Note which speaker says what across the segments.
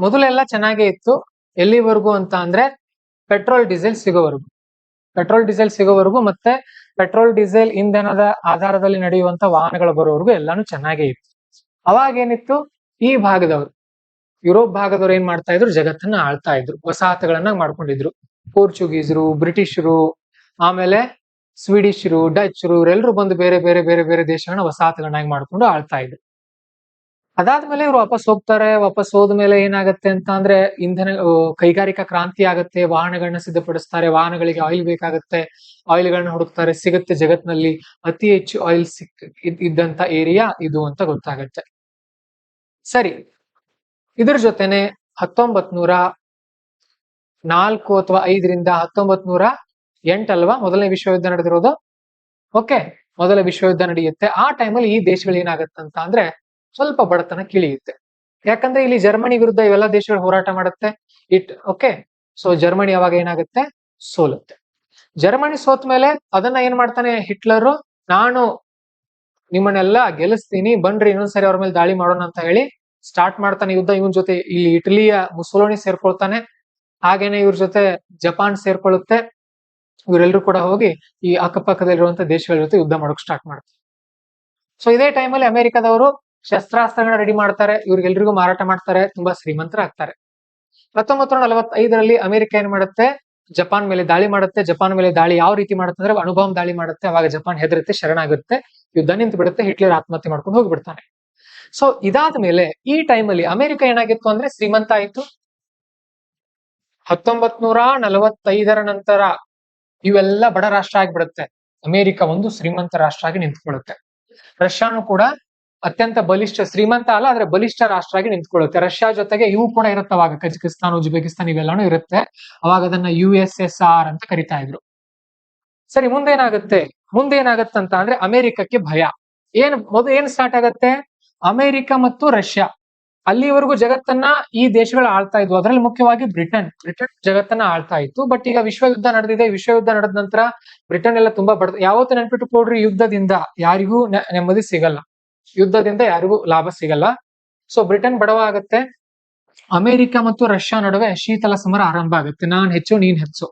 Speaker 1: ಮೊದಲೆಲ್ಲ ಚೆನ್ನಾಗೇ ಇತ್ತು. ಎಲ್ಲಿವರೆಗೂ ಅಂತ ಅಂದ್ರೆ ಪೆಟ್ರೋಲ್ ಡೀಸೆಲ್ ಸಿಗೋವರೆಗೂ. ಪೆಟ್ರೋಲ್ ಡೀಸೆಲ್ ಸಿಗೋವರೆಗೂ ಮತ್ತೆ ಪೆಟ್ರೋಲ್ ಡೀಸೆಲ್ ಇಂಧನದ ಆಧಾರದಲ್ಲಿ ನಡೆಯುವಂತ ವಾಹನಗಳು ಬರೋವರೆಗೂ ಎಲ್ಲಾನು ಚೆನ್ನಾಗೇ ಇತ್ತು. ಅವಾಗೇನಿತ್ತು, ಈ ಭಾಗದವರು, ಯುರೋಪ್ ಭಾಗದವ್ರು ಏನ್ ಮಾಡ್ತಾ ಇದ್ರು, ಜಗತ್ತನ್ನ ಆಳ್ತಾ ಇದ್ರು, ವಸಾಹತುಗಳನ್ನ ಮಾಡ್ಕೊಂಡಿದ್ರು. ಪೋರ್ಚುಗೀಸರು, ಬ್ರಿಟಿಷರು, ಆಮೇಲೆ ಸ್ವೀಡಿಷರು, ಡಚ್ರು, ಇವರೆಲ್ಲರೂ ಬಂದು ಬೇರೆ ಬೇರೆ ಬೇರೆ ಬೇರೆ ದೇಶಗಳನ್ನ ವಸಾಹತುಗಳನ್ನಾಗಿ ಮಾಡ್ಕೊಂಡು ಆಳ್ತಾ ಇದ್ರು. ಅದಾದ್ಮೇಲೆ ಇವ್ರು ವಾಪಸ್ ಹೋಗ್ತಾರೆ. ವಾಪಸ್ ಹೋದ್ಮೇಲೆ ಏನಾಗತ್ತೆ ಅಂತ ಅಂದ್ರೆ ಕೈಗಾರಿಕಾ ಕ್ರಾಂತಿ ಆಗತ್ತೆ. ವಾಹನಗಳನ್ನ ಸಿದ್ಧಪಡಿಸ್ತಾರೆ. ವಾಹನಗಳಿಗೆ ಆಯಿಲ್ ಬೇಕಾಗತ್ತೆ. ಆಯಿಲ್ಗಳನ್ನ ಹುಡುಕ್ತಾರೆ. ಸಿಗುತ್ತೆ ಜಗತ್ನಲ್ಲಿ ಅತಿ ಹೆಚ್ಚು ಆಯಿಲ್ ಇದ್ದಂತ ಏರಿಯಾ ಇದು ಅಂತ ಗೊತ್ತಾಗತ್ತೆ. ಸರಿ, ಇದ್ರ ಜೊತೆನೆ 1904 ಅಥವಾ 5ರಿಂದ 1908 ಅಲ್ವಾ ಮೊದಲನೇ ವಿಶ್ವಯುದ್ಧ ನಡೆದಿರೋದು. ಓಕೆ, ಮೊದಲ ವಿಶ್ವಯುದ್ಧ ನಡೆಯುತ್ತೆ. ಆ ಟೈಮಲ್ಲಿ ಈ ದೇಶಗಳು ಏನಾಗತ್ತಂತ ಅಂದ್ರೆ ಸ್ವಲ್ಪ ಬಡತನ ಕಿಳಿಯುತ್ತೆ. ಯಾಕಂದ್ರೆ ಇಲ್ಲಿ ಜರ್ಮನಿ ವಿರುದ್ಧ ಇವೆಲ್ಲ ದೇಶಗಳು ಹೋರಾಟ ಮಾಡುತ್ತೆ. ಓಕೆ, ಸೊ ಜರ್ಮನಿ ಅವಾಗ ಏನಾಗುತ್ತೆ, ಸೋಲುತ್ತೆ. ಜರ್ಮನಿ ಸೋತ್ ಮೇಲೆ ಅದನ್ನ ಏನ್ ಮಾಡ್ತಾನೆ ಹಿಟ್ಲರ್, ನಾನು ನಿಮ್ಮನ್ನೆಲ್ಲ ಗೆಲ್ಲಿಸ್ತೀನಿ, ಬನ್ರಿ ಇನ್ನೊಂದ್ಸರಿ ಅವ್ರ ಮೇಲೆ ದಾಳಿ ಮಾಡೋಣ ಅಂತ ಹೇಳಿ ಸ್ಟಾರ್ಟ್ ಮಾಡ್ತಾನೆ ಯುದ್ಧ. ಇವನ್ ಜೊತೆ ಇಲ್ಲಿ ಇಟಲಿಯ ಮುಸೋಲಿನಿ ಸೇರ್ಕೊಳ್ತಾನೆ. ಹಾಗೇನೆ ಇವ್ರ ಜೊತೆ ಜಪಾನ್ ಸೇರ್ಕೊಳ್ಳುತ್ತೆ. ಇವರೆಲ್ಲರೂ ಕೂಡ ಹೋಗಿ ಈ ಅಕ್ಕಪಕ್ಕದಲ್ಲಿರುವಂತ ದೇಶಗಳ ಜೊತೆ ಯುದ್ಧ ಮಾಡೋಕ್ ಸ್ಟಾರ್ಟ್ ಮಾಡ್ತಾರೆ. ಸೊ ಇದೇ ಟೈಮಲ್ಲಿ ಅಮೆರಿಕದವರು ಶಸ್ತ್ರಾಸ್ತ್ರಗಳನ್ನ ರೆಡಿ ಮಾಡ್ತಾರೆ. ಇವ್ರಿಗೆಲ್ರಿಗೂ ಮಾರಾಟ ಮಾಡ್ತಾರೆ. ತುಂಬಾ ಶ್ರೀಮಂತರಾಗ್ತಾರೆ. 1945ರಲ್ಲಿ ಅಮೆರಿಕ ಏನ್ ಮಾಡುತ್ತೆ, ಜಪಾನ್ ಮೇಲೆ ದಾಳಿ ಮಾಡುತ್ತೆ. ಜಪಾನ್ ಮೇಲೆ ದಾಳಿ ಯಾವ ರೀತಿ ಮಾಡುತ್ತೆ ಅಂದ್ರೆ ಅಣುಬಾಂಬ್ ದಾಳಿ ಮಾಡುತ್ತೆ. ಅವಾಗ ಜಪಾನ್ ಹೆದರುತ್ತೆ, ಶರಣಾಗುತ್ತೆ, ಯುದ್ಧ ನಿಂತು ಬಿಡುತ್ತೆ. ಹಿಟ್ಲರ್ ಆತ್ಮಹತ್ಯೆ ಮಾಡ್ಕೊಂಡು ಹೋಗ್ಬಿಡ್ತಾನೆ. ಸೊ ಇದಾದ ಮೇಲೆ ಈ ಟೈಮಲ್ಲಿ ಅಮೆರಿಕ ಏನಾಗಿತ್ತು ಅಂದ್ರೆ ಶ್ರೀಮಂತ ಆಯ್ತು. 1945ರ ನಂತರ ಇವೆಲ್ಲ ಬಡ ರಾಷ್ಟ್ರ ಆಗಿಬಿಡುತ್ತೆ. ಅಮೆರಿಕ ಒಂದು ಶ್ರೀಮಂತ ರಾಷ್ಟ್ರ ಆಗಿ ನಿಂತ್ಕೊಳ್ಳುತ್ತೆ. ರಷ್ಯಾನು ಕೂಡ ಅತ್ಯಂತ ಬಲಿಷ್ಠ, ಶ್ರೀಮಂತ ಅಲ್ಲ ಆದ್ರೆ ಬಲಿಷ್ಠ ರಾಷ್ಟ್ರ ಆಗಿ ನಿಂತ್ಕೊಳ್ಳುತ್ತೆ. ರಷ್ಯಾ ಜೊತೆಗೆ ಇವು ಕೂಡ ಇರುತ್ತೆ ಅವಾಗ, ಕಜಕಿಸ್ತಾನ್, ಉಜ್ಬೇಕಿಸ್ತಾನ್ ಇವೆಲ್ಲಾನು ಇರುತ್ತೆ. ಅವಾಗ ಅದನ್ನ USSR ಅಂತ ಕರಿತಾ ಇದ್ರು. ಸರಿ, ಮುಂದೇನಾಗತ್ತೆ ಅಂತ ಅಂದ್ರೆ ಅಮೆರಿಕಕ್ಕೆ ಭಯ. ಏನ್ ಸ್ಟಾರ್ಟ್ ಆಗತ್ತೆ, ಅಮೆರಿಕ ಮತ್ತು ರಷ್ಯಾ ಅಲ್ಲಿವರೆಗೂ ಜಗತ್ತನ್ನ ಈ ದೇಶಗಳು ಆಳ್ತಾ ಇದ್ವು. ಅದರಲ್ಲಿ ಮುಖ್ಯವಾಗಿ ಬ್ರಿಟನ್ ಜಗತ್ತನ್ನ ಆಳ್ತಾ ಇತ್ತು. ಬಟ್ ಈಗ ವಿಶ್ವಯುದ್ಧ ನಡೆದಿದೆ. ವಿಶ್ವಯುದ್ಧ ನಡೆದ ನಂತರ ಬ್ರಿಟನ್ ಎಲ್ಲ ತುಂಬಾ ಯಾವತ್ತೂ ನೆನ್ಪಿಟ್ಟುಕೊಡ್ರಿ, ಯುದ್ಧದಿಂದ ಯಾರಿಗೂ ನೆಮ್ಮದಿ ಸಿಗಲ್ಲ, ಯುದ್ಧದಿಂದ ಯಾರಿಗೂ ಲಾಭ ಸಿಗಲ್ಲ. ಸೊ ಬ್ರಿಟನ್ ಬಡವ ಆಗತ್ತೆ. ಅಮೆರಿಕ ಮತ್ತು ರಷ್ಯಾ ನಡುವೆ ಶೀತಲ ಸಮರ ಆರಂಭ ಆಗುತ್ತೆ. ನಾನ್ ಹೆಚ್ಚು ನೀನ್ ಹೆಚ್ಚು.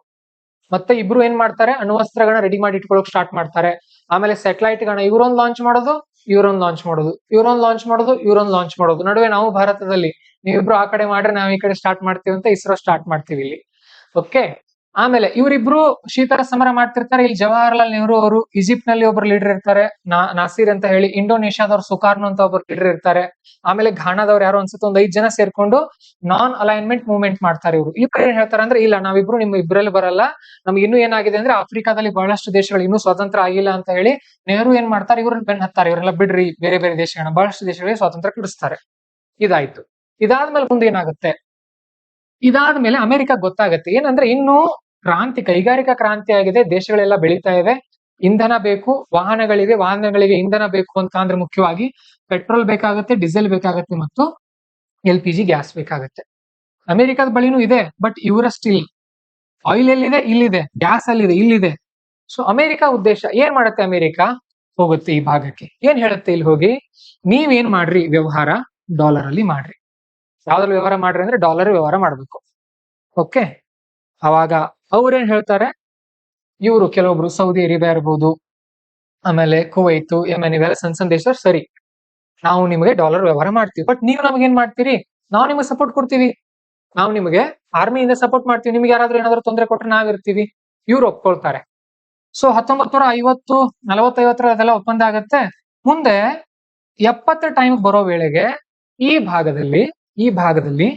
Speaker 1: ಮತ್ತೆ ಇಬ್ರು ಏನ್ ಮಾಡ್ತಾರೆ, ಅಣ್ವಸ್ತ್ರಗಳನ್ನ ರೆಡಿ ಮಾಡಿ ಇಟ್ಕೊಳ್ಳೋಕ್ ಸ್ಟಾರ್ಟ್ ಮಾಡ್ತಾರೆ. ಆಮೇಲೆ ಸ್ಯಾಟಲೈಟ್ ಗಳನ್ನ ಇವ್ರೊಂದ್ ಲಾಂಚ್ ಮಾಡೋದು, ಇವ್ರೊಂದ್ ಲಾಂಚ್ ಮಾಡೋದು, ಇವ್ರೊಂದ್ ಲಾಂಚ್ ಮಾಡೋದು, ಇವ್ರೊಂದ್ ಲಾಂಚ್ ಮಾಡೋದು. ನಡುವೆ ನಾವು ಭಾರತದಲ್ಲಿ ನೀವಿಬ್ರು ಆ ಕಡೆ ಮಾಡ್ರೆ ನಾವ್ ಈ ಕಡೆ ಸ್ಟಾರ್ಟ್ ಮಾಡ್ತೀವಿ ಅಂತ ಇಸ್ರೋ ಸ್ಟಾರ್ಟ್ ಮಾಡ್ತೀವಿ ಇಲ್ಲಿ. ಓಕೆ, ಆಮೇಲೆ ಇವರಿಬ್ರು ಶೀತಲ ಸಮರ ಮಾಡ್ತಿರ್ತಾರೆ. ಇಲ್ಲಿ ಜವಾಹರ್ಲಾಲ್ ನೆಹರು ಅವರು ಈಜಿಪ್ಟ್ ನಲ್ಲಿ ಒಬ್ರು ಲೀಡರ್ ಇರ್ತಾರೆ, ನಾಸೀರ್ ಅಂತ ಹೇಳಿ. ಇಂಡೋನೇಷ್ಯಾದವ್ರು ಸುಕಾರ್ನೋ ಅಂತ ಒಬ್ರು ಲೀಡರ್ ಇರ್ತಾರೆ. ಆಮೇಲೆ ಘಾನಾದವ್ರು ಯಾರು ಅನ್ಸುತ್ತೆ ಒಂದ್ 5 ಜನ ಸೇರ್ಕೊಂಡು ನಾನ್ ಅಲೈನ್ಮೆಂಟ್ ಮೂವ್ಮೆಂಟ್ ಮಾಡ್ತಾರೆ. ಇವರು ಏನ್ ಹೇಳ್ತಾರೆ ಅಂದ್ರೆ, ಇಲ್ಲ ನಾವಿಬ್ರು ನಿಮ್ ಇಬ್ರಲ್ಲಿ ಬರಲ್ಲ, ನಮ್ಗೆ ಇನ್ನೂ ಏನಾಗಿದೆ ಅಂದ್ರೆ ಆಫ್ರಿಕಾದಲ್ಲಿ ಬಹಳಷ್ಟು ದೇಶಗಳು ಇನ್ನೂ ಸ್ವತಂತ್ರ ಆಗಿಲ್ಲ ಅಂತ ಹೇಳಿ ನೆಹರು ಏನ್ ಮಾಡ್ತಾರೆ, ಇವ್ರನ್ನ ಬೆನ್ ಹತ್ತಾರೆ. ಇವರೆಲ್ಲ ಬಿಡ್ರಿ, ಬೇರೆ ಬೇರೆ ದೇಶಗಳನ್ನ, ಬಹಳಷ್ಟು ದೇಶಗಳಿಗೆ ಸ್ವಾತಂತ್ರ್ಯ ಕೊಡಿಸ್ತಾರೆ. ಇದಾಯ್ತು. ಇದಾದ್ಮೇಲೆ ಮುಂದೆ ಏನಾಗುತ್ತೆ, ಇದಾದ್ಮೇಲೆ ಅಮೆರಿಕ ಗೊತ್ತಾಗತ್ತೆ ಏನಂದ್ರೆ ಇನ್ನು ಕೈಗಾರಿಕಾ ಕ್ರಾಂತಿ ಆಗಿದೆ, ದೇಶಗಳೆಲ್ಲ ಬೆಳೀತಾ ಇವೆ, ಇಂಧನ ಬೇಕು, ವಾಹನಗಳಿಗೆ ಇಂಧನ ಬೇಕು ಅಂತ ಅಂದ್ರೆ ಮುಖ್ಯವಾಗಿ ಪೆಟ್ರೋಲ್ ಬೇಕಾಗತ್ತೆ, ಡೀಸೆಲ್ ಬೇಕಾಗತ್ತೆ ಮತ್ತು LPG ಗ್ಯಾಸ್ ಬೇಕಾಗತ್ತೆ. ಅಮೆರಿಕದ ಬಳಿನೂ ಇದೆ, ಬಟ್ ಇವರಷ್ಟಿಲ್ಲ. ಆಯಿಲ್ ಎಲ್ಲಿದೆ, ಇಲ್ಲಿದೆ. ಗ್ಯಾಸ್ ಅಲ್ಲಿದೆ, ಇಲ್ಲಿದೆ. ಸೊ ಅಮೆರಿಕ ಉದ್ದೇಶ ಏನ್ ಮಾಡುತ್ತೆ, ಅಮೆರಿಕ ಹೋಗುತ್ತೆ ಈ ಭಾಗಕ್ಕೆ. ಏನ್ ಹೇಳುತ್ತೆ ಇಲ್ಲಿ ಹೋಗಿ, ನೀವೇನ್ ಮಾಡ್ರಿ ವ್ಯವಹಾರ, ಡಾಲರ್ ಅಲ್ಲಿ ಮಾಡ್ರಿ. ಯಾವ್ದ್ರಲ್ಲಿ ವ್ಯವಹಾರ ಮಾಡ್ರಿ ಅಂದ್ರೆ ಡಾಲರ್ ವ್ಯವಹಾರ ಮಾಡ್ಬೇಕು. ಓಕೆ, ಅವಾಗ ಅವ್ರೇನ್ ಹೇಳ್ತಾರೆ, ಇವರು ಕೆಲವೊಬ್ರು ಸೌದಿ ಅರೇಬಿಯಾ ಇರ್ಬೋದು, ಆಮೇಲೆ ಕುವೈತ್, ಯೆಮೆನ್, ಇವೆಲ್ಲ ಸಣ್ಣ ದೇಶ, ಸರಿ ನಾವು ನಿಮಗೆ ಡಾಲರ್ ವ್ಯವಹಾರ ಮಾಡ್ತೀವಿ, ಬಟ್ ನೀವು ನಮಗೇನ್ ಮಾಡ್ತೀರಿ, ನಾವು ನಿಮಗೆ ಸಪೋರ್ಟ್ ಕೊಡ್ತೀವಿ, ನಾವು ನಿಮಗೆ ಆರ್ಮಿಯಿಂದ ಸಪೋರ್ಟ್ ಮಾಡ್ತೀವಿ, ನಿಮ್ಗೆ ಯಾರಾದ್ರೂ ಏನಾದ್ರು ತೊಂದರೆ ಕೊಟ್ರೆ ನಾವಿರ್ತೀವಿ. ಇವ್ರು ಒಪ್ಕೊಳ್ತಾರೆ. ಸೊ 1950-40-50 ಅದೆಲ್ಲ ಒಪ್ಪಂದ ಆಗತ್ತೆ. ಮುಂದೆ 70 ಟೈಮ್ ಬರೋ ವೇಳೆಗೆ ಈ ಭಾಗದಲ್ಲಿ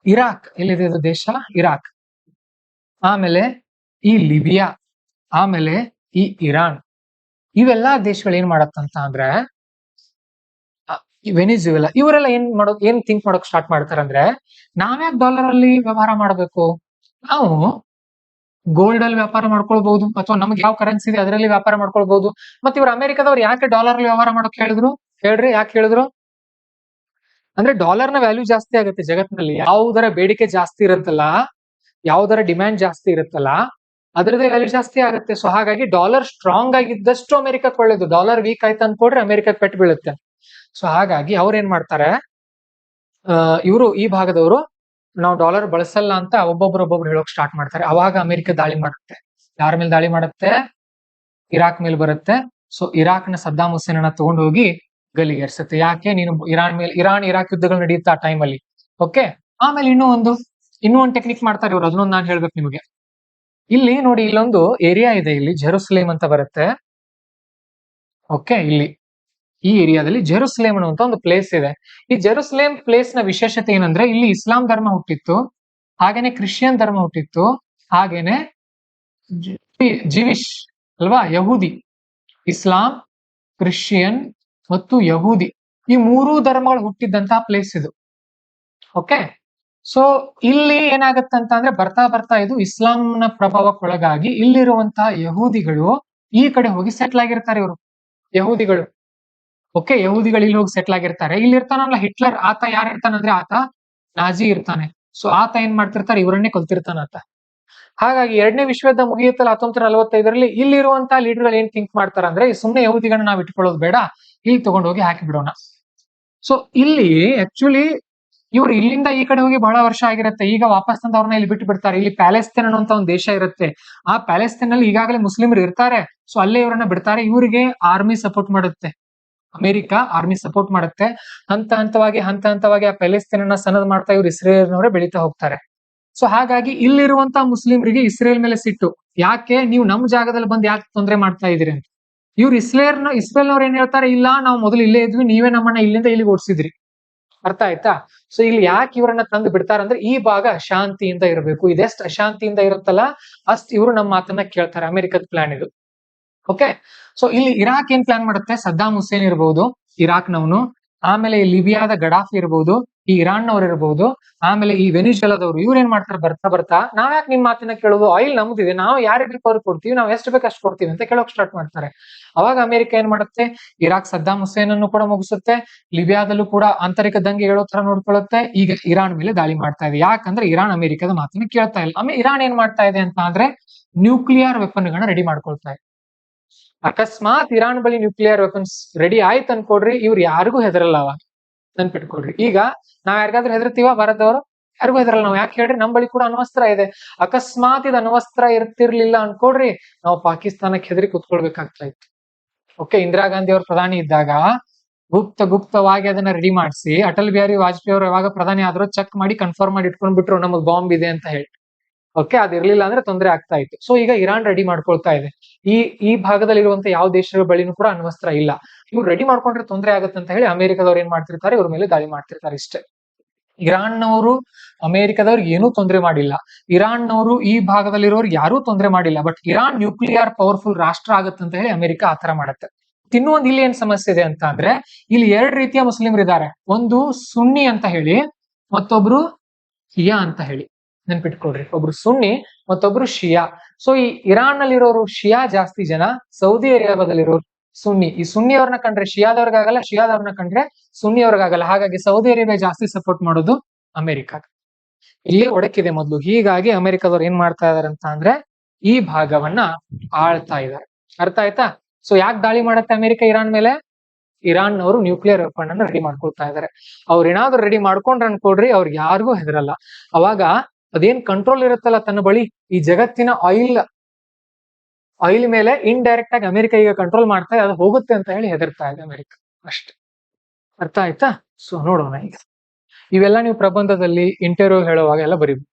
Speaker 1: ಇರಾಕ್, ಎಲ್ಲಿದೆ ಇದು ದೇಶ, ಇರಾಕ್, ಆಮೇಲೆ ಈ ಲಿಬಿಯಾ, ಆಮೇಲೆ ಈ ಇರಾನ್, ಇವೆಲ್ಲಾ ದೇಶಗಳು ಏನ್ ಮಾಡತ್ತಂತ ಅಂದ್ರೆ ವೆನಿಜುವೆಲಾ, ಇವರೆಲ್ಲ ಏನ್ ಥಿಂಕ್ ಮಾಡೋಕ್ ಸ್ಟಾರ್ಟ್ ಮಾಡ್ತಾರೆ ಅಂದ್ರೆ, ನಾವ್ಯಾಕೆ ಡಾಲರ್ ಅಲ್ಲಿ ವ್ಯವಹಾರ ಮಾಡ್ಬೇಕು, ನಾವು ಗೋಲ್ಡ್ ಅಲ್ಲಿ ವ್ಯಾಪಾರ ಮಾಡ್ಕೊಳ್ಬಹುದು, ಅಥವಾ ನಮ್ಗೆ ಯಾವ ಕರೆನ್ಸಿ ಇದೆ ಅದರಲ್ಲಿ ವ್ಯಾಪಾರ ಮಾಡ್ಕೊಳ್ಬಹುದು. ಮತ್ತೆ ಇವ್ರು ಅಮೆರಿಕದವ್ರು ಯಾಕೆ ಡಾಲರ್ ಅಲ್ಲಿ ವ್ಯವಹಾರ ಮಾಡೋಕ್ ಹೇಳಿದ್ರು, ಯಾಕೆ ಹೇಳಿದ್ರು ಅಂದ್ರೆ ಡಾಲರ್ನ ವ್ಯಾಲ್ಯೂ ಜಾಸ್ತಿ ಆಗುತ್ತೆ ಜಗತ್ತಿನಲ್ಲಿ. ಯಾವುದರ ಬೇಡಿಕೆ ಜಾಸ್ತಿ ಇರುತ್ತಲ್ಲ, ಯಾವುದರ ಡಿಮ್ಯಾಂಡ್ ಜಾಸ್ತಿ ಇರುತ್ತಲ್ಲ, ಅದರದೇ ವ್ಯಾಲ್ಯೂ ಜಾಸ್ತಿ ಆಗುತ್ತೆ. ಸೊ ಹಾಗಾಗಿ ಡಾಲರ್ ಸ್ಟ್ರಾಂಗ್ ಆಗಿದ್ದಷ್ಟು ಅಮೆರಿಕಕ್ಕೆ ಒಳ್ಳೇದು. ಡಾಲರ್ ವೀಕ್ ಆಯ್ತು ಅನ್ಕೊಡ್ರೆ ಅಮೆರಿಕಕ್ಕೆ ಪೆಟ್ಟು ಬೀಳುತ್ತೆ. ಸೊ ಹಾಗಾಗಿ ಅವ್ರು ಏನ್ ಮಾಡ್ತಾರೆ, ಇವರು ಈ ಭಾಗದವರು ನಾವು ಡಾಲರ್ ಬಳಸಲ್ಲ ಅಂತ ಒಬ್ಬೊಬ್ರು ಹೇಳೋಕ್ ಸ್ಟಾರ್ಟ್ ಮಾಡ್ತಾರೆ. ಅವಾಗ ಅಮೆರಿಕ ದಾಳಿ ಮಾಡುತ್ತೆ. ಯಾರ ಮೇಲೆ ದಾಳಿ ಮಾಡುತ್ತೆ? ಇರಾಕ್ ಮೇಲೆ ಬರುತ್ತೆ. ಸೊ ಇರಾಕ್ನ ಸದ್ದಾಂ ಹುಸೇನ್ ಅನ್ನ ತಗೊಂಡು ಹೋಗಿ ಗಲ್ಲಿಗೇರ್ಸುತ್ತೆ. ಯಾಕೆ? ನೀನು ಇರಾನ್ ಇರಾಕ್ ಯುದ್ಧಗಳು ನಡೆಯುತ್ತೆ ಆ ಟೈಮಲ್ಲಿ. ಓಕೆ, ಆಮೇಲೆ ಇನ್ನೂ ಒಂದು ಟೆಕ್ನಿಕ್ ಮಾಡ್ತಾರೆ ಇವ್ರು. ಅದನ್ನೊಂದು ನಾನು ಹೇಳ್ಬೇಕು ನಿಮಗೆ. ಇಲ್ಲಿ ನೋಡಿ, ಇಲ್ಲೊಂದು ಏರಿಯಾ ಇದೆ, ಇಲ್ಲಿ ಜೆರುಸಲೇಮ್ ಅಂತ ಬರುತ್ತೆ. ಓಕೆ, ಇಲ್ಲಿ ಈ ಏರಿಯಾದಲ್ಲಿ ಜೆರುಸಲೇಮ್ ಅನ್ನುವಂತ ಒಂದು ಪ್ಲೇಸ್ ಇದೆ. ಈ ಜೆರುಸಲೇಮ್ ಪ್ಲೇಸ್ ನ ವಿಶೇಷತೆ ಏನಂದ್ರೆ, ಇಲ್ಲಿ ಇಸ್ಲಾಂ ಧರ್ಮ ಹುಟ್ಟಿತ್ತು, ಹಾಗೇನೆ ಕ್ರಿಶ್ಚಿಯನ್ ಧರ್ಮ ಹುಟ್ಟಿತ್ತು, ಹಾಗೇನೆ ಜಿವಿಶ್ ಅಲ್ವಾ, ಯಹೂದಿ, ಇಸ್ಲಾಂ, ಕ್ರಿಶ್ಚಿಯನ್ ಮತ್ತು ಯಹೂದಿ, ಈ ಮೂರೂ ಧರ್ಮಗಳು ಹುಟ್ಟಿದ್ದಂತಹ ಪ್ಲೇಸ್ ಇದು. ಓಕೆ, ಸೊ ಇಲ್ಲಿ ಏನಾಗತ್ತೆ ಅಂತ ಅಂದ್ರೆ, ಬರ್ತಾ ಬರ್ತಾ ಇದು ಇಸ್ಲಾಂನ ಪ್ರಭಾವಕ್ಕೊಳಗಾಗಿ ಇಲ್ಲಿರುವಂತಹ ಯಹೂದಿಗಳು ಈ ಕಡೆ ಹೋಗಿ ಸೆಟ್ಲ್ ಆಗಿರ್ತಾರೆ ಇವರು, ಯಹೂದಿಗಳು. ಓಕೆ, ಯಹೂದಿಗಳು ಇಲ್ಲಿ ಹೋಗಿ ಸೆಟ್ಲ್ ಆಗಿರ್ತಾರೆ. ಇಲ್ಲಿ ಇರ್ತಾನಲ್ಲ ಹಿಟ್ಲರ್, ಆತ ಯಾರು ಇರ್ತಾನಂದ್ರೆ ಆತ ನಾಜಿ ಇರ್ತಾನೆ. ಸೊ ಆತ ಏನ್ ಮಾಡ್ತಿರ್ತಾರೆ, ಇವರನ್ನೇ ಕೊಲ್ತಿರ್ತಾನ ಆತ. ಹಾಗಾಗಿ ಎರಡನೇ ವಿಶ್ವಯುದ್ಧ ಮುಗಿಯುತ್ತಲ್ಲ 1945ರಲ್ಲಿ, ಇಲ್ಲಿರುವಂತಹ ಲೀಡರ್ಗಳು ಏನ್ ಥಿಂಕ್ ಮಾಡ್ತಾರ ಅಂದ್ರೆ, ಸುಮ್ನೆ ಯಹೂದಿಗಳನ್ನ ನಾವ್ ಇಟ್ಕೊಳ್ಳೋದು ಬೇಡ, ಇಲ್ಲಿ ತಗೊಂಡೋಗಿ ಹಾಕಿ ಬಿಡೋಣ. ಸೊ ಇಲ್ಲಿ ಆಕ್ಚುಲಿ ಇವ್ರು ಇಲ್ಲಿಂದ ಈ ಕಡೆ ಹೋಗಿ ಬಹಳ ವರ್ಷ ಆಗಿರುತ್ತೆ. ಈಗ ವಾಪಸ್ ತಂದು ಅವ್ರನ್ನ ಇಲ್ಲಿ ಬಿಟ್ಟು ಬಿಡ್ತಾರೆ. ಇಲ್ಲಿ ಪ್ಯಾಲೆಸ್ತೇನ್ ಅನ್ನುವಂತ ಒಂದು ದೇಶ ಇರುತ್ತೆ. ಆ ಪ್ಯಾಲೆಸ್ತೇನ್ ಅಲ್ಲಿ ಈಗಾಗಲೇ ಮುಸ್ಲಿಮರು ಇರ್ತಾರೆ. ಸೊ ಅಲ್ಲೇ ಇವರನ್ನ ಬಿಡ್ತಾರೆ. ಇವರಿಗೆ ಆರ್ಮಿ ಸಪೋರ್ಟ್ ಮಾಡುತ್ತೆ, ಅಮೆರಿಕ ಆರ್ಮಿ ಸಪೋರ್ಟ್ ಮಾಡುತ್ತೆ. ಹಂತ ಹಂತವಾಗಿ ಆ ಪ್ಯಾಲೆಸ್ತೇನ್ ಅನ್ನ ಸನದ್ ಮಾಡ್ತಾ ಇವ್ರು ಇಸ್ರೇಲ್ನವರೇ ಬೆಳೀತಾ ಹೋಗ್ತಾರೆ. ಸೊ ಹಾಗಾಗಿ ಇಲ್ಲಿರುವಂತಹ ಮುಸ್ಲಿಮರಿಗೆ ಇಸ್ರೇಲ್ ಮೇಲೆ ಸಿಟ್ಟು. ಯಾಕೆ ನೀವು ನಮ್ಮ ಜಾಗದಲ್ಲಿ ಬಂದು ಯಾಕೆ ತೊಂದರೆ ಮಾಡ್ತಾ ಇದೀರಿ ಅಂತ. ಇವ್ರು ಇಸ್ರೇಲ್ನವ್ರು ಏನ್ ಹೇಳ್ತಾರೆ, ಇಲ್ಲ ನಾವು ಮೊದಲು ಇಲ್ಲೇ ಇದ್ವಿ, ನೀವೇ ನಮ್ಮನ್ನ ಇಲ್ಲಿಂದ ಇಲ್ಲಿಗೆ ಓಡಿಸಿದ್ರಿ. ಅರ್ಥ ಆಯ್ತಾ? ಸೊ ಇಲ್ಲಿ ಯಾಕೆ ಇವರನ್ನ ತಂದು ಬಿಡ್ತಾರಂದ್ರೆ, ಈ ಭಾಗ ಶಾಂತಿಯಿಂದ ಇರಬೇಕು. ಇದೆಷ್ಟು ಅಶಾಂತಿಯಿಂದ ಇರುತ್ತಲ್ಲ ಅಷ್ಟು ಇವರು ನಮ್ಮ ಮಾತನ್ನ ಕೇಳ್ತಾರೆ. ಅಮೆರಿಕದ ಪ್ಲಾನ್ ಇದು. ಓಕೆ, ಸೊ ಇಲ್ಲಿ ಇರಾಕ್ ಏನ್ ಪ್ಲಾನ್ ಮಾಡುತ್ತೆ, ಸದ್ದಾಂ ಹುಸೇನ್ ಇರಬಹುದು ಇರಾಕ್ನವನು, ಆಮೇಲೆ ಈ ಲಿಬಿಯಾದ ಗಡಾಫಿ ಇರಬಹುದು, ಈ ಇರಾನ್ನವ್ರು ಇರಬಹುದು, ಆಮೇಲೆ ಈ ವೆನಿಜುಲಾದವರು. ಇವ್ರು ಏನ್ ಮಾಡ್ತಾರೆ, ಬರ್ತಾ ನಾವ್ ಯಾಕೆ ನಿಮ್ ಮಾತಿನ ಕೇಳೋದು, ಆಯಿಲ್ ನಮ್ದಿದೆ, ನಾವು ಯಾರಿಗೆ ಅವ್ರಿಗೆ ಕೊಡ್ತೀವಿ, ನಾವ್ ಎಷ್ಟು ಬೇಕು ಅಷ್ಟು ಕೊಡ್ತೀವಿ ಅಂತ ಕೇಳೋಕ್ ಸ್ಟಾರ್ಟ್ ಮಾಡ್ತಾರೆ. ಅವಾಗ ಅಮೆರಿಕ ಏನ್ ಮಾಡುತ್ತೆ, ಇರಾಕ್ ಸದ್ದಾಂ ಹುಸೇನ್ ಅನ್ನು ಕೂಡ ಮುಗಿಸುತ್ತೆ, ಲಿಬಿಯಾದಲ್ಲೂ ಕೂಡ ಆಂತರಿಕ ದಂಗೆ ಹೇಳೋ ತರ ನೋಡ್ಕೊಳ್ಳುತ್ತೆ. ಈಗ ಇರಾನ್ ಮೇಲೆ ದಾಳಿ ಮಾಡ್ತಾ ಇದೆ. ಯಾಕಂದ್ರೆ ಇರಾನ್ ಅಮೆರಿಕದ ಮಾತನ್ನ ಕೇಳ್ತಾ ಇಲ್ಲ. ಆಮೇಲೆ ಇರಾನ್ ಏನ್ ಮಾಡ್ತಾ ಇದೆ ಅಂತ ಅಂದ್ರೆ, ನ್ಯೂಕ್ಲಿಯರ್ ವೆಪನ್ ಗಳನ್ನ ರೆಡಿ ಮಾಡ್ಕೊಳ್ತಾ ಇದೆ. ಅಕಸ್ಮಾತ್ ಇರಾನ್ ಬಳಿ ನ್ಯೂಕ್ಲಿಯರ್ ವೆಪನ್ಸ್ ರೆಡಿ ಆಯ್ತು ಅನ್ಕೊಡ್ರಿ, ಇವ್ರು ಯಾರಿಗೂ ಹೆದರಲ್ಲ. ಅವಾಗ ನೆನ್ಪಿಟ್ಕೊಡ್ರಿ, ಈಗ ನಾವ್ ಯಾರಿಗಾದ್ರೂ ಹೆದರ್ತೀವ, ಭಾರತದವರು ಯಾರಿಗೂ ಹೆದರಲ್ಲ. ನಾವ್ ಯಾಕೆ ಹೇಳ್ರಿ, ನಮ್ ಬಳಿ ಕೂಡ ಅಣ್ವಸ್ತ್ರ ಇದೆ. ಅಕಸ್ಮಾತ್ ಇದು ಅಣ್ವಸ್ತ್ರ ಇರ್ತಿರ್ಲಿಲ್ಲ ಅನ್ಕೊಡ್ರಿ, ನಾವು ಪಾಕಿಸ್ತಾನಕ್ಕೆ ಹೆದರಿ ಕುತ್ಕೊಳ್ಬೇಕಾಗ್ತಾ ಇತ್ತು. ಓಕೆ, ಇಂದಿರಾ ಗಾಂಧಿ ಅವರು ಪ್ರಧಾನಿ ಇದ್ದಾಗ ಗುಪ್ತವಾಗಿ ಅದನ್ನ ರೆಡಿ ಮಾಡಿಸಿ, ಅಟಲ್ ಬಿಹಾರಿ ವಾಜಪೇಯಿ ಅವರು ಯಾವಾಗ ಪ್ರಧಾನಿ ಆದ್ರೂ ಚೆಕ್ ಮಾಡಿ ಕನ್ಫರ್ಮ್ ಮಾಡಿ ಇಟ್ಕೊಂಡ್ ಬಿಟ್ರು, ನಮಗ್ ಬಾಂಬ್ ಇದೆ ಅಂತ ಹೇಳಿ. ಓಕೆ, ಅದಿರ್ಲಿಲ್ಲ ಅಂದ್ರೆ ತೊಂದರೆ ಆಗ್ತಾ ಇತ್ತು. ಸೊ ಈಗ ಇರಾನ್ ರೆಡಿ ಮಾಡ್ಕೊಳ್ತಾ ಇದೆ. ಈ ಭಾಗದಲ್ಲಿ ಇರುವಂತ ಯಾವ ದೇಶಗಳ ಬಳಿನೂ ಕೂಡ ಅಣ್ವಸ್ತ್ರ ಇಲ್ಲ. ಇವ್ರು ರೆಡಿ ಮಾಡ್ಕೊಂಡ್ರೆ ತೊಂದರೆ ಆಗುತ್ತೆ ಅಂತ ಹೇಳಿ ಅಮೆರಿಕದವ್ರು ಏನ್ ಮಾಡ್ತಿರ್ತಾರೆ, ಇವ್ರ ಮೇಲೆ ದಾಳಿ ಮಾಡ್ತಿರ್ತಾರೆ. ಇಷ್ಟೇ. ಇರಾನ್ನವರು ಅಮೆರಿಕದವ್ರಿಗೆ ಏನೂ ತೊಂದರೆ ಮಾಡಿಲ್ಲ. ಇರಾನ್ನವರು ಈ ಭಾಗದಲ್ಲಿರೋರ್ಗೆ ಯಾರೂ ತೊಂದರೆ ಮಾಡಿಲ್ಲ. ಬಟ್ ಇರಾನ್ ನ್ಯೂಕ್ಲಿಯರ್ ಪವರ್ಫುಲ್ ರಾಷ್ಟ್ರ ಆಗುತ್ತೆ ಅಂತ ಹೇಳಿ ಅಮೆರಿಕ ಆತರ ಮಾಡುತ್ತೆ. ಇನ್ನೊಂದು ಇಲ್ಲಿ ಏನ್ ಸಮಸ್ಯೆ ಇದೆ ಅಂತ ಅಂದ್ರೆ, ಇಲ್ಲಿ ಎರಡು ರೀತಿಯ ಮುಸ್ಲಿಮರು ಇದ್ದಾರೆ. ಒಂದು ಸುನ್ನಿ ಅಂತ ಹೇಳಿ, ಮತ್ತೊಬ್ರು ಶಿಯಾ ಅಂತ ಹೇಳಿ. ನೆನ್ಪಿಟ್ಕೊಡ್ರಿ, ಒಬ್ರು ಸುನ್ನಿ ಮತ್ತೊಬ್ರು ಶಿಯಾ. ಸೊ ಈ ಇರಾನ್ ನಲ್ಲಿರೋರು ಶಿಯಾ ಜಾಸ್ತಿ ಜನ, ಸೌದಿ ಅರೇಬಿಯಾದಲ್ಲಿರೋರು ಸುನ್ನಿ. ಈ ಸುನ್ನಿಯವ್ರನ್ನ ಕಂಡ್ರೆ ಶಿಯಾದವ್ರಿಗಾಗಲ್ಲ, ಶಿಯಾದವ್ರನ್ನ ಕಂಡ್ರೆ ಸುನ್ನಿಯವ್ರಿಗಾಗಲ್ಲ. ಹಾಗಾಗಿ ಸೌದಿ ಅರೇಬಿಯಾ ಜಾಸ್ತಿ ಸಪೋರ್ಟ್ ಮಾಡೋದು ಅಮೆರಿಕ. ಇಲ್ಲಿ ಒಡಕಿದೆ ಮೊದಲು. ಹೀಗಾಗಿ ಅಮೆರಿಕದವ್ರು ಏನ್ ಮಾಡ್ತಾ ಇದಾರೆ ಅಂತ ಅಂದ್ರೆ, ಈ ಭಾಗವನ್ನ ಆಳ್ತಾ ಇದ್ದಾರೆ. ಅರ್ಥ ಆಯ್ತಾ? ಸೊ ಯಾಕೆ ದಾಳಿ ಮಾಡತ್ತೆ ಅಮೆರಿಕ ಇರಾನ್ ಮೇಲೆ? ಇರಾನ್ ಅವರು ನ್ಯೂಕ್ಲಿಯರ್ ವೆಪನ್ ಅನ್ನ ರೆಡಿ ಮಾಡ್ಕೊಳ್ತಾ ಇದಾರೆ. ಅವ್ರು ಏನಾದ್ರು ರೆಡಿ ಮಾಡ್ಕೊಂಡ್ರೆ ಅನ್ಕೊಡ್ರಿ, ಅವ್ರಿಗೆ ಯಾರಿಗೂ ಹೆದರಲ್ಲ. ಅವಾಗ ಅದೇನ್ ಕಂಟ್ರೋಲ್ ಇರುತ್ತಲ್ಲ ತನ್ನ ಬಳಿ, ಈ ಜಗತ್ತಿನ ಆಯಿಲ್ ಮೇಲೆ ಇಂಡೈರೆಕ್ಟ್ ಆಗಿ ಅಮೆರಿಕ ಈಗ ಕಂಟ್ರೋಲ್ ಮಾಡ್ತಾ ಇದೆ, ಅದು ಹೋಗುತ್ತೆ ಅಂತ ಹೇಳಿ ಹೆದರ್ತಾ ಇದೆ ಅಮೆರಿಕ. ಅಷ್ಟೇ. ಅರ್ಥ ಆಯ್ತಾ? ಸೊ ನೋಡೋಣ ಈಗ. ಇವೆಲ್ಲ ನೀವು ಪ್ರಬಂಧದಲ್ಲಿ ಇಂಟರ್ವ್ಯೂ ಹೇಳುವಾಗ ಎಲ್ಲ ಬರೀಬೇಕು.